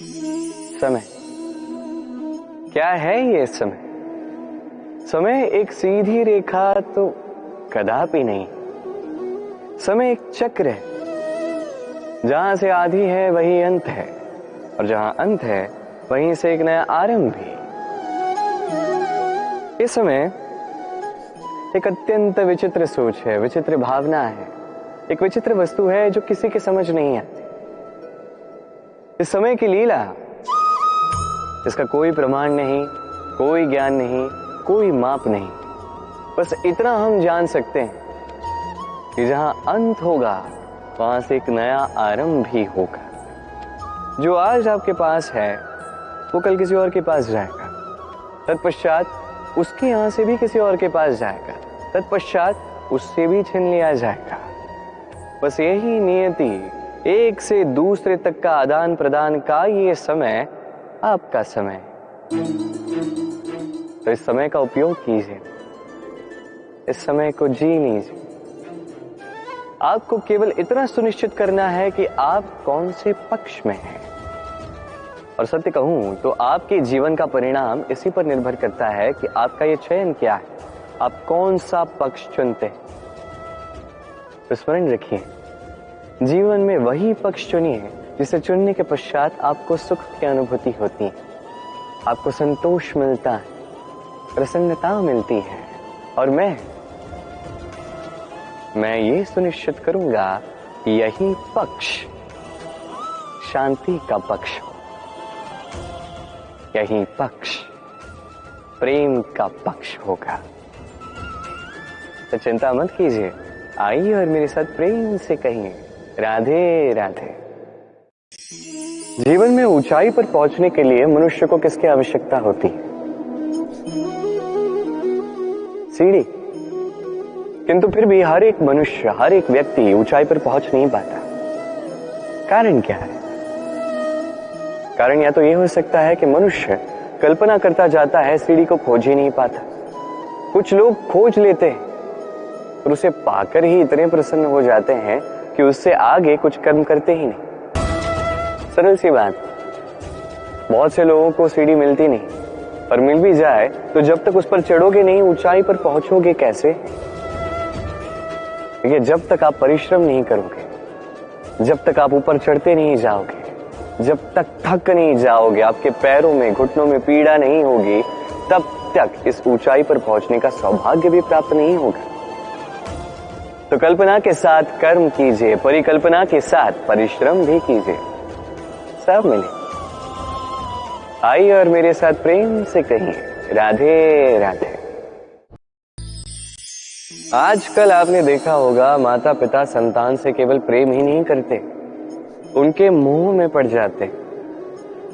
समय क्या है ये समय? समय एक सीधी रेखा तो कदापि नहीं। समय एक चक्र है, जहां से आदि है वही अंत है, और जहां अंत है वहीं से एक नया आरंभ भी। ये समय एक अत्यंत विचित्र सोच है, विचित्र भावना है, एक विचित्र वस्तु है जो किसी के समझ नहीं आती। इस समय की लीला, इसका कोई प्रमाण नहीं, कोई ज्ञान नहीं, कोई माप नहीं। बस इतना हम जान सकते हैं कि जहां अंत होगा वहां से एक नया आरंभ भी होगा। जो आज आपके पास है वो कल किसी और के पास जाएगा, तत्पश्चात उसके यहां से भी किसी और के पास जाएगा, तत्पश्चात उससे भी छीन लिया जाएगा। बस यही नियति, एक से दूसरे तक का आदान प्रदान का ये समय आपका समय। तो इस समय का उपयोग कीजिए, इस समय को जी लीजिए। आपको केवल इतना सुनिश्चित करना है कि आप कौन से पक्ष में हैं। और सत्य कहूं तो आपके जीवन का परिणाम इसी पर निर्भर करता है कि आपका ये चयन क्या है, आप कौन सा पक्ष चुनते हैं। तो स्मरण रखिए, जीवन में वही पक्ष चुनिए जिसे चुनने के पश्चात आपको सुख की अनुभूति होती है, आपको संतोष मिलता है, प्रसन्नता मिलती है। और मैं ये सुनिश्चित करूंगा कि यही पक्ष शांति का पक्ष हो, यही पक्ष प्रेम का पक्ष होगा। तो चिंता मत कीजिए, आइए और मेरे साथ प्रेम से कहिए राधे राधे। जीवन में ऊंचाई पर पहुंचने के लिए मनुष्य को किसकी आवश्यकता होती है? सीढ़ी। किंतु फिर भी हर एक मनुष्य, हर एक व्यक्ति ऊंचाई पर पहुंच नहीं पाता। कारण क्या है? कारण या तो यह हो सकता है कि मनुष्य कल्पना करता जाता है, सीढ़ी को खोज ही नहीं पाता। कुछ लोग खोज लेते हैं और उसे पाकर ही इतने प्रसन्न हो जाते हैं कि उससे आगे कुछ कर्म करते ही नहीं। सरल सी बात, बहुत से लोगों को सीढ़ी मिलती नहीं, और मिल भी जाए तो जब तक उस पर चढ़ोगे नहीं, ऊंचाई पर पहुंचोगे कैसे? ये जब तक आप परिश्रम नहीं करोगे, जब तक आप ऊपर चढ़ते नहीं जाओगे, जब तक थक नहीं जाओगे, आपके पैरों में घुटनों में पीड़ा नहीं होगी, तब तक इस ऊंचाई पर पहुंचने का सौभाग्य भी प्राप्त नहीं होगा। तो कल्पना के साथ कर्म कीजिए, परिकल्पना के साथ परिश्रम भी कीजिए, सब मिले। आइए और मेरे साथ प्रेम से कहिए राधे राधे। आजकल आपने देखा होगा, माता पिता संतान से केवल प्रेम ही नहीं करते, उनके मोह में पड़ जाते।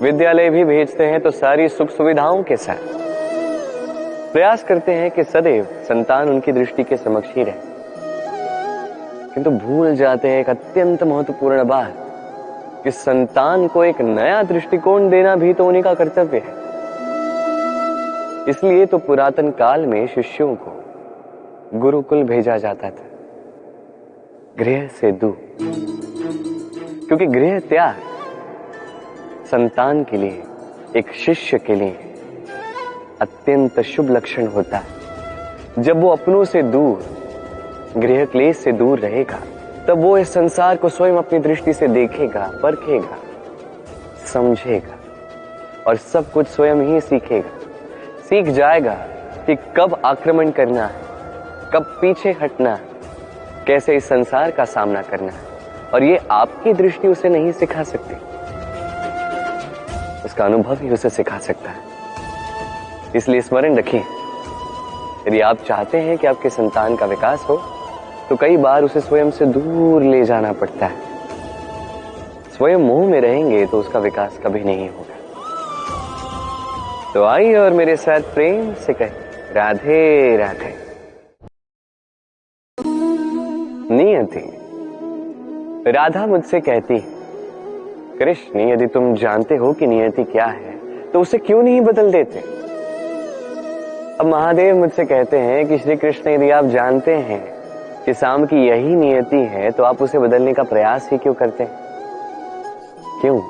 विद्यालय भी भेजते हैं तो सारी सुख सुविधाओं के साथ प्रयास करते हैं कि सदैव संतान उनकी दृष्टि के समक्ष ही रहे, किंतु भूल जाते हैं एक अत्यंत महत्वपूर्ण बात कि संतान को एक नया दृष्टिकोण देना भी तो उन्हीं का कर्तव्य है। इसलिए तो पुरातन काल में शिष्यों को गुरुकुल भेजा जाता था, गृह से दूर, क्योंकि गृह त्याग संतान के लिए, एक शिष्य के लिए अत्यंत शुभ लक्षण होता है। जब वो अपनों से दूर, गृह क्लेश से दूर रहेगा, तब वो इस संसार को स्वयं अपनी दृष्टि से देखेगा, परखेगा, समझेगा और सब कुछ स्वयं ही सीखेगा। सीख जाएगा कि कब आक्रमण करना है, कब पीछे हटना है, कैसे इस संसार का सामना करना है। और ये आपकी दृष्टि उसे नहीं सिखा सकती, उसका अनुभव ही उसे सिखा सकता है। इसलिए स्मरण रखिए, यदि आप चाहते हैं कि आपके संतान का विकास हो तो कई बार उसे स्वयं से दूर ले जाना पड़ता है। स्वयं मोह में रहेंगे तो उसका विकास कभी नहीं होगा। तो आइए और मेरे साथ प्रेम से कहें राधे राधे। नियति। राधा मुझसे कहती, कृष्ण यदि तुम जानते हो कि नियति क्या है तो उसे क्यों नहीं बदल देते? अब महादेव मुझसे कहते हैं कि श्री कृष्ण यदि आप जानते हैं कि शाम की यही नियति है तो आप उसे बदलने का प्रयास ही क्यों करते हैं? क्यों?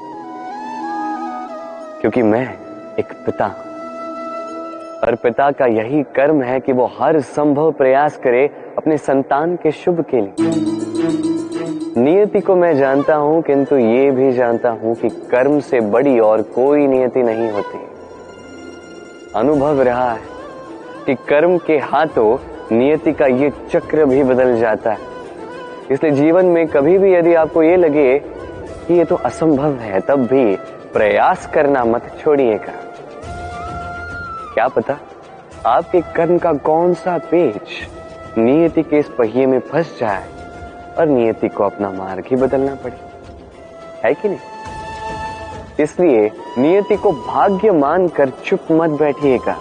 क्योंकि मैं एक पिता हूं और पिता का यही कर्म है कि वो हर संभव प्रयास करे अपने संतान के शुभ के लिए। नियति को मैं जानता हूं, किंतु ये भी जानता हूं कि कर्म से बड़ी और कोई नियति नहीं होती। अनुभव रहा है कि कर्म के हाथों नियति का ये चक्र भी बदल जाता है। इसलिए जीवन में कभी भी यदि आपको ये लगे कि ये तो असंभव है, तब भी प्रयास करना मत छोड़िएगा। क्या पता आपके कर्म का कौन सा पेच नियति के इस पहिए में फंस जाए और नियति को अपना मार्ग ही बदलना पड़े, है कि नहीं? इसलिए नियति को भाग्य मानकर चुप मत बैठिएगा।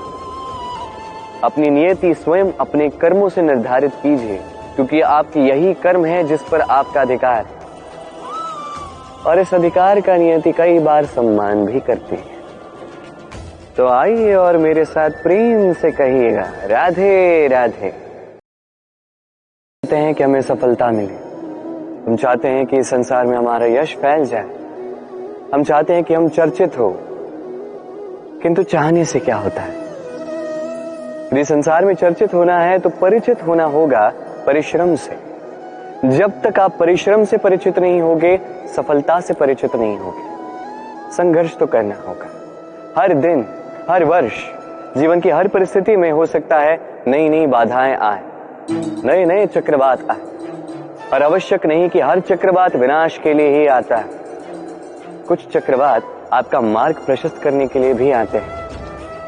अपनी नियति स्वयं अपने कर्मों से निर्धारित कीजिए, क्योंकि आपकी यही कर्म है जिस पर आपका अधिकार है और इस अधिकार का नियति कई बार सम्मान भी करती है। तो आइए और मेरे साथ प्रेम से कहिएगा, राधे राधे। चाहते हैं कि हमें सफलता मिले, हम चाहते हैं कि इस संसार में हमारा यश फैल जाए, हम चाहते हैं कि हम चर्चित हो, किंतु चाहने से क्या होता है? यदि संसार में चर्चित होना है तो परिचित होना होगा परिश्रम से। जब तक आप परिश्रम से परिचित नहीं होगे, सफलता से परिचित नहीं होगे। संघर्ष तो करना होगा। हर दिन, हर वर्ष, जीवन की हर परिस्थिति में हो सकता है नई नई बाधाएं आए, नए नए चक्रवात आए, और आवश्यक नहीं कि हर चक्रवात विनाश के लिए ही आता है। कुछ चक्रवात आपका मार्ग प्रशस्त करने के लिए भी आते हैं,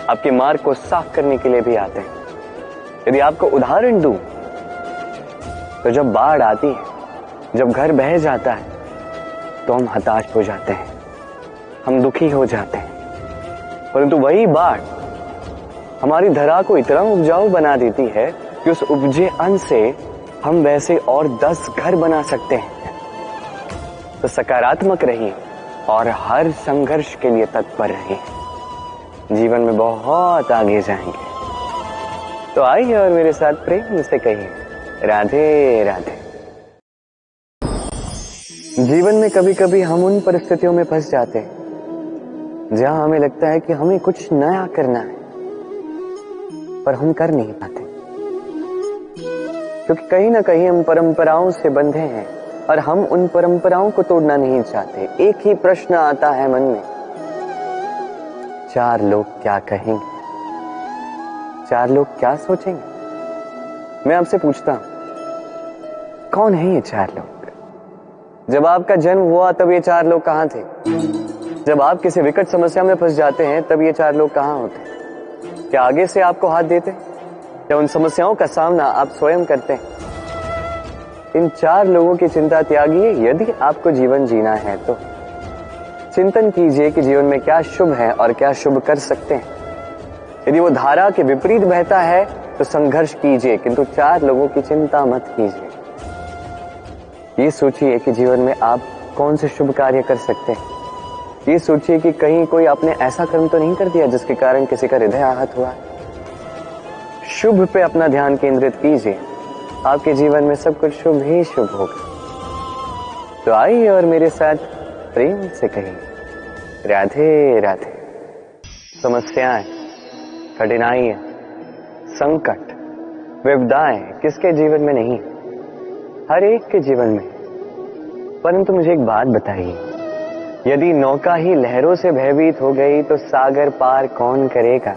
आपके मार्ग को साफ करने के लिए भी आते हैं। यदि आपको उदाहरण दूं तो जब बाढ़ आती है, जब घर बह जाता है, तो हम हताश हो जाते हैं, हम दुखी हो जाते हैं। परंतु वही बाढ़ हमारी धरा को इतना उपजाऊ बना देती है कि उस उपजे अन्न से हम वैसे और 10 घर बना सकते हैं। तो सकारात्मक रहिए और हर संघर्ष के लिए तत्पर रहिए, जीवन में बहुत आगे जाएंगे। तो आइए और मेरे साथ प्रेम से कहिए, राधे राधे। जीवन में कभी कभी हम उन परिस्थितियों में फंस जाते हैं जहां हमें लगता है कि हमें कुछ नया करना है, पर हम कर नहीं पाते, क्योंकि कहीं ना कहीं हम परंपराओं से बंधे हैं और हम उन परंपराओं को तोड़ना नहीं चाहते। एक ही प्रश्न आता है मन में, 4 लोग क्या कहेंगे, 4 लोग क्या सोचेंगे? मैं आपसे पूछता हूं, कौन है ये 4 लोग? जब आपका जन्म हुआ तब ये 4 लोग कहां थे? जब आप किसी विकट समस्या में फंस जाते हैं तब ये 4 लोग कहां होते? क्या आगे से आपको हाथ देते? या उन समस्याओं का सामना आप स्वयं करते हैं? इन 4 लोगों की चिंता त्यागिए। यदि आपको जीवन जीना है तो चिंतन कीजिए कि जीवन में क्या शुभ है और क्या शुभ कर सकते हैं। यदि वो धारा के विपरीत बहता है तो संघर्ष कीजिए, किंतु 4 लोगों की चिंता मत कीजिए। ये सोचिए कि जीवन में आप कौन से शुभ कार्य कर सकते हैं। ये सोचिए कि कहीं कोई आपने ऐसा कर्म तो नहीं कर दिया जिसके कारण किसी का हृदय आहत हुआ। शुभ पे अपना ध्यान केंद्रित कीजिए, आपके जीवन में सब कुछ शुभ ही शुभ होगा। तो आइए और मेरे साथ प्रेम से कहिए, राधे राधे। समस्याएं, कठिनाइयां, संकट, विपदाएं किसके जीवन में नहीं? हर एक के जीवन में। परंतु मुझे एक बात बताइए, यदि नौका ही लहरों से भयभीत हो गई तो सागर पार कौन करेगा?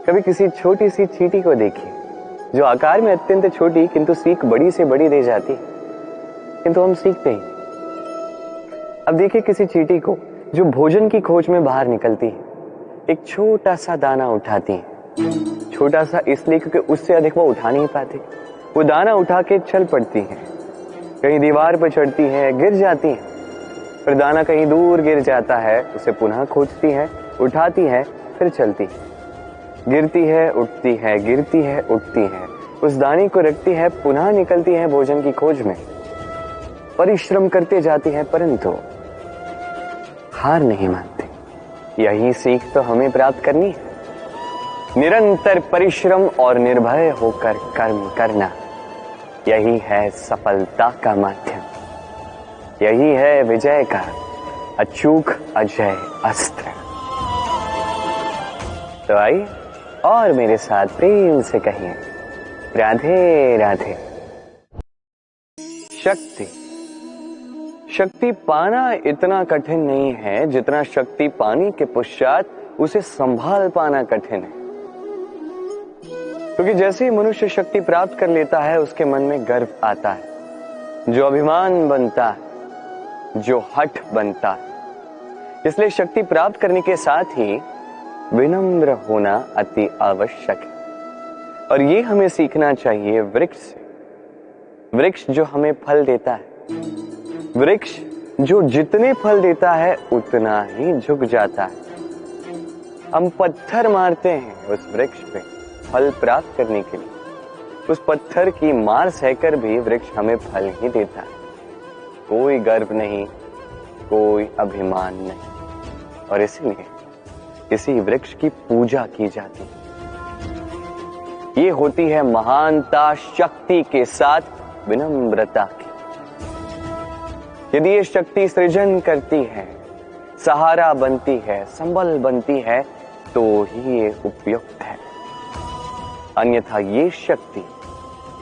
कभी किसी छोटी सी चींटी को देखिए, जो आकार में अत्यंत छोटी किंतु सीख बड़ी से बड़ी दे जाती है, किंतु हम सीखते ही। अब देखिए किसी चींटी को जो भोजन की खोज में बाहर निकलती है, एक छोटा सा दाना उठाती है। छोटा सा इसलिए क्योंकि उससे अधिक वो उठा नहीं पाती। वो दाना उठा के चल पड़ती है, कहीं दीवार पर चढ़ती है, गिर जाती है, फिर दाना कहीं दूर गिर जाता है, उसे पुनः खोजती है, उठाती है, फिर चलती है, गिरती है, उठती है, गिरती है, उठती है, उस दाने को रखती है, पुनः निकलती है भोजन की खोज में, परिश्रम करते जाती है, परंतु हार नहीं मानती। यही सीख तो हमें प्राप्त करनी है। निरंतर परिश्रम और निर्भय होकर कर्म करना, यही है सफलता का माध्यम, यही है विजय का अचूक अजय अस्त्र। तो आइए और मेरे साथ प्रेम से कहिए राधे राधे। शक्ति, शक्ति पाना इतना कठिन नहीं है जितना शक्ति पाने के पश्चात उसे संभाल पाना कठिन है। क्योंकि जैसे ही मनुष्य शक्ति प्राप्त कर लेता है उसके मन में गर्व आता है, जो अभिमान बनता है, जो हठ बनता है। इसलिए शक्ति प्राप्त करने के साथ ही विनम्र होना अति आवश्यक है। और ये हमें सीखना चाहिए वृक्ष से। वृक्ष जो हमें फल देता है, वृक्ष जो जितने फल देता है उतना ही झुक जाता है। हम पत्थर मारते हैं उस वृक्ष पे फल प्राप्त करने के लिए, उस पत्थर की मार सहकर भी वृक्ष हमें फल ही देता है। कोई गर्व नहीं, कोई अभिमान नहीं, और इसलिए इसी वृक्ष की पूजा की जाती है। ये होती है महानता शक्ति के साथ विनम्रता की। यदि ये शक्ति सृजन करती है, सहारा बनती है, संबल बनती है, तो ही ये उपयुक्त है। अन्यथा ये शक्ति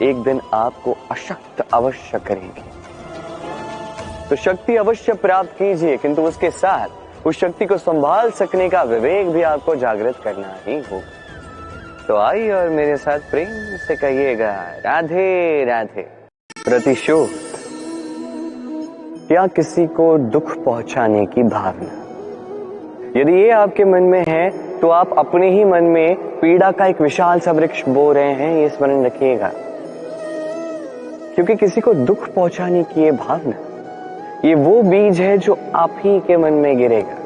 एक दिन आपको अशक्त अवश्य करेगी। तो शक्ति अवश्य प्राप्त कीजिए, किंतु उसके साथ उस शक्ति को संभाल सकने का विवेक भी आपको जागृत करना ही होगा। तो आइए और मेरे साथ प्रेम से कहिएगा राधे राधे। प्रतिशोध या किसी को दुख पहुंचाने की भावना, यदि ये आपके मन में है तो आप अपने ही मन में पीड़ा का एक विशाल सा वृक्ष बो रहे हैं, ये स्मरण रखिएगा। क्योंकि किसी को दुख पहुंचाने की ये भावना, ये वो बीज है जो आप ही के मन में गिरेगा,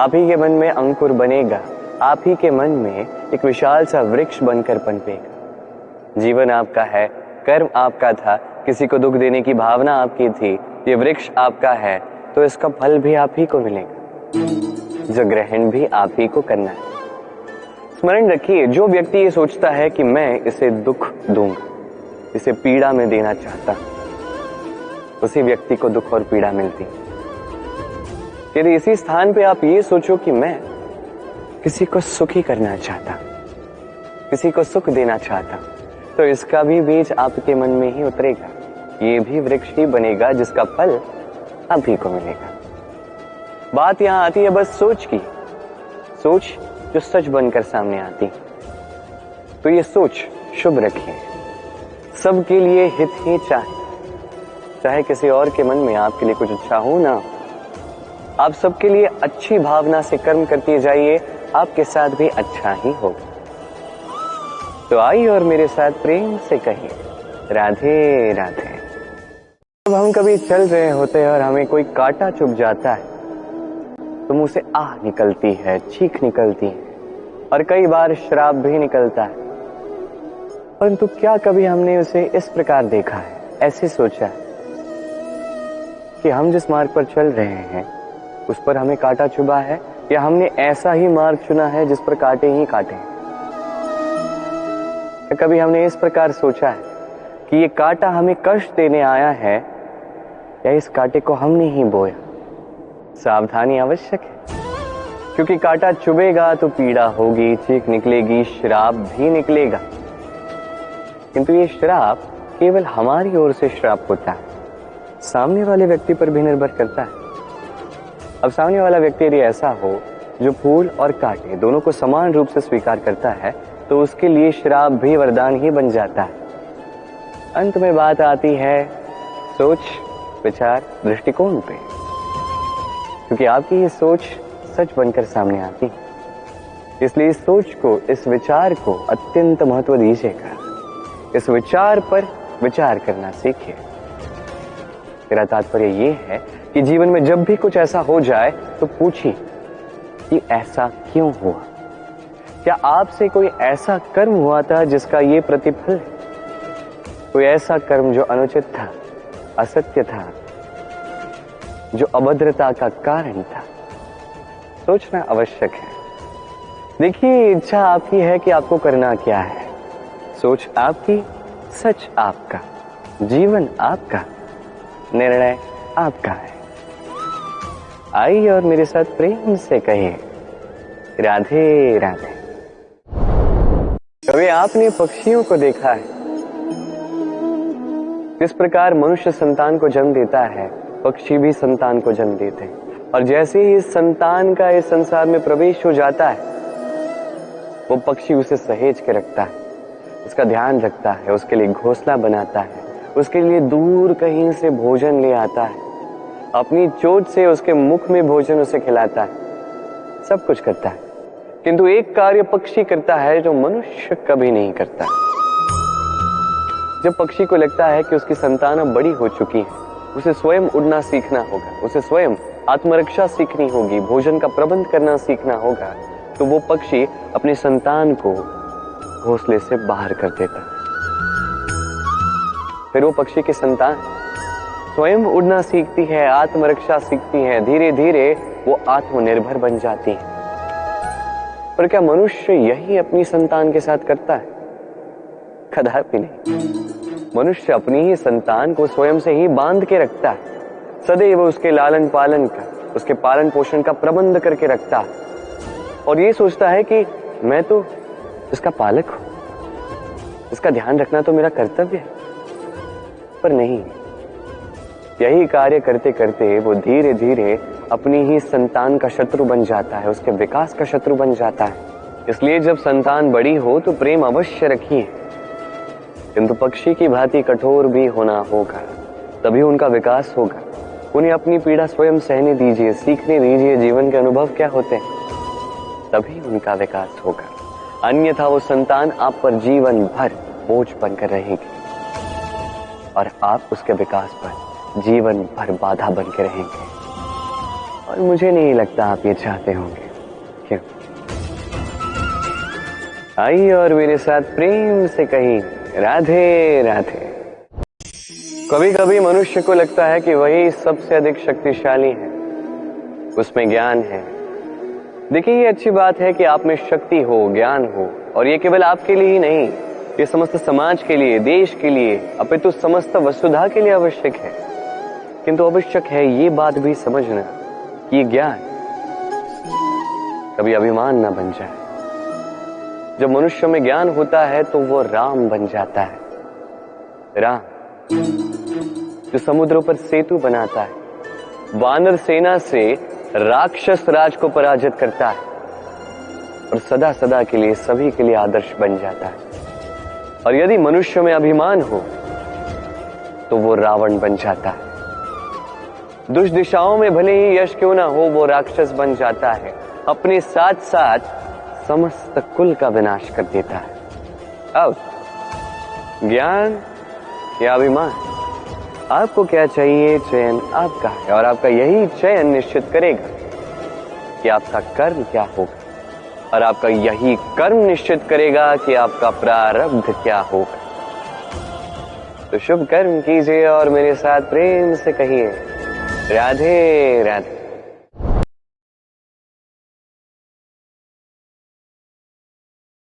आप ही के मन में अंकुर बनेगा, आप ही के मन में एक विशाल सा वृक्ष बनकर पनपेगा। जीवन आपका है, कर्म आपका था, किसी को दुख देने की भावना आपकी थी, ये वृक्ष आपका है, तो इसका फल भी आप ही को मिलेगा, जो ग्रहण भी आप ही को करना है। स्मरण रखिए, जो व्यक्ति ये सोचता है कि मैं इसे दुख दूंगा, इसे पीड़ा में देना चाहता, उसी व्यक्ति को दुख और पीड़ा मिलती। यदि इसी स्थान पे आप ये सोचो कि मैं किसी को सुखी करना चाहता, किसी को सुख देना चाहता, तो इसका भी बीज आपके मन में ही उतरेगा, ये भी वृक्ष ही बनेगा जिसका फल आप ही को मिलेगा। बात यहां आती है बस सोच की, सोच जो सच बनकर सामने आती। तो ये सोच शुभ रखिए, सबके लिए हित ही चाहे किसी और के मन में आपके लिए कुछ अच्छा हो ना, आप सबके लिए अच्छी भावना से कर्म करते जाइए, आपके साथ भी अच्छा ही होगा। तो आइए और मेरे साथ प्रेम से कहिए राधे राधे। जब हम कभी चल रहे होते हैं और हमें कोई कांटा चुभ जाता है तो मुंह से आह निकलती है, चीख निकलती है, और कई बार श्राप भी निकलता है। परंतु क्या कभी हमने उसे इस प्रकार देखा है, ऐसे सोचा है कि हम जिस मार्ग पर चल रहे हैं उस पर हमें कांटा चुभा है, या हमने ऐसा ही मार्ग चुना है जिस पर कांटे ही कांटे हैं? कभी हमने इस प्रकार सोचा है कि ये कांटा हमें कष्ट देने आया है, या इस कांटे को हमने ही बोया? सावधानी आवश्यक है, क्योंकि कांटा चुभेगा तो पीड़ा होगी, चीख निकलेगी, श्राप भी निकलेगा। किंतु ये श्राप केवल हमारी ओर से श्राप होता है, सामने वाले व्यक्ति पर भी निर्भर करता है। अब सामने वाला व्यक्ति यदि ऐसा हो जो फूल और कांटे दोनों को समान रूप से स्वीकार करता है, तो उसके लिए श्राप भी वरदान ही बन जाता है। अंत में बात आती है सोच, विचार, दृष्टिकोण पे, क्योंकि आपकी ये सोच सच बनकर सामने आती है। इसलिए इस सोच को, इस विचार को अत्यंत महत्व दीजिएगा, इस विचार पर विचार करना सीखिए। मेरा तात्पर्य ये है कि जीवन में जब भी कुछ ऐसा हो जाए तो पूछिए कि ऐसा क्यों हुआ। क्या आपसे कोई ऐसा कर्म हुआ था जिसका ये प्रतिफल है? कोई ऐसा कर्म जो अनुचित था, असत्य था, जो अभद्रता का कारण था? सोचना आवश्यक है। देखिए, इच्छा आपकी है कि आपको करना क्या है, सोच आपकी, सच आपका, जीवन आपका, निर्णय आपका है। आई और मेरे साथ प्रेम से कहे राधे राधे। कभी आपने पक्षियों को देखा है? किस प्रकार मनुष्य संतान को जन्म देता है, पक्षी भी संतान को जन्म देते हैं। और जैसे ही इस संतान का इस संसार में प्रवेश हो जाता है, वो पक्षी उसे सहेज के रखता है, उसका ध्यान रखता है, उसके लिए घोंसला बनाता है, उसके लिए दूर कहीं से भोजन ले आता है, अपनी चोंच से उसके मुख में भोजन उसे खिलाता है, सब कुछ करता है। किंतु एक कार्य पक्षी करता है जो मनुष्य कभी नहीं करता। जब पक्षी को लगता है कि उसकी संतान अब बड़ी हो चुकी है, उसे स्वयं उड़ना सीखना होगा, उसे स्वयं आत्मरक्षा सीखनी होगी, भोजन का प्रबंध करना सीखना होगा, तो वो पक्षी अपनी संतान को घोंसले से बाहर कर देता है। फिर वो पक्षी की संतान स्वयं उड़ना सीखती है, आत्मरक्षा सीखती है, धीरे धीरे वो आत्मनिर्भर बन जाती है। पर क्या मनुष्य यही अपनी संतान के साथ करता है? कदापि नहीं। मनुष्य अपनी ही संतान को स्वयं से ही बांध के रखता है, सदैव उसके लालन पालन का, उसके पालन पोषण का प्रबंध करके रखता है, और ये सोचता है कि मैं तो इसका पालक हूं, इसका ध्यान रखना तो मेरा कर्तव्य है। पर नहीं, यही कार्य करते करते वो धीरे धीरे अपनी ही संतान का शत्रु बन जाता है, उसके विकास का शत्रु बन जाता है। इसलिए जब संतान बड़ी हो तो प्रेम अवश्य रखिए, किंतु पक्षी की भांति कठोर भी होना होगा, तभी उनका विकास होगा। उन्हें अपनी पीड़ा स्वयं सहने दीजिए, सीखने दीजिए जीवन के अनुभव क्या होते हैं, तभी उनका विकास होगा। अन्यथा वो संतान आप पर जीवन भर बोझ बनकर रहेगी और आप उसके विकास पर जीवन भर बाधा बन के रहेंगे। और मुझे नहीं लगता आप ये चाहते होंगे। क्यों? आइए और मेरे साथ प्रेम से कहीं राधे राधे। कभी कभी मनुष्य को लगता है कि वही सबसे अधिक शक्तिशाली है, उसमें ज्ञान है। देखिए, ये अच्छी बात है कि आप में शक्ति हो, ज्ञान हो, और ये केवल आपके लिए ही नहीं, ये समस्त समाज के लिए, देश के लिए, अपितु समस्त वसुधा के लिए आवश्यक है। किंतु आवश्यक है ये बात भी समझना कि ये ज्ञान कभी अभिमान न बन जाए। जब मनुष्य में ज्ञान होता है तो वो राम बन जाता है। राम जो समुद्रों पर सेतु बनाता है, वानर सेना से राक्षस राज को पराजित करता है, और सदा सदा के लिए सभी के लिए आदर्श बन जाता है। और यदि मनुष्य में अभिमान हो तो वो रावण बन जाता है। दुष्दिशाओं में भले ही यश क्यों ना हो, वो राक्षस बन जाता है, अपने साथ साथ समस्त कुल का विनाश कर देता है। अब ज्ञान या अभिमान, आपको क्या चाहिए, चयन आपका है, और आपका यही चयन निश्चित करेगा कि आपका कर्म क्या होगा, और आपका यही कर्म निश्चित करेगा कि आपका प्रारब्ध क्या होगा। तो शुभ कर्म कीजिए और मेरे साथ प्रेम से कहिए राधे राधे।